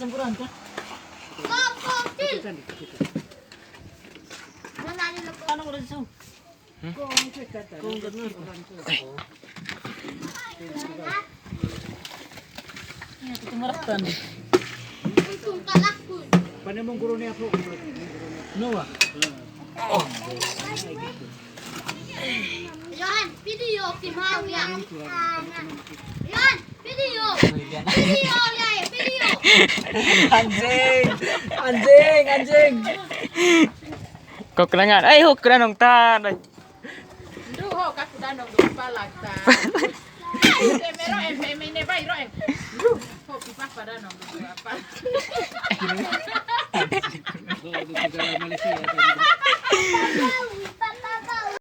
Sempuran ka? Ano ko rin sa? Kung gano'n. Ito maraktan. Paano mong guro niya po? No ah. Yan, video kimau yan. Yan, video. Video yan, video. Anjing! Anjing! Anjing! Kau kelangan. Ay, ho kelanong ta. Duho kakudanong palak ta. Emero emene bai ro em. Ho pipa pada nong apa. Malaysia.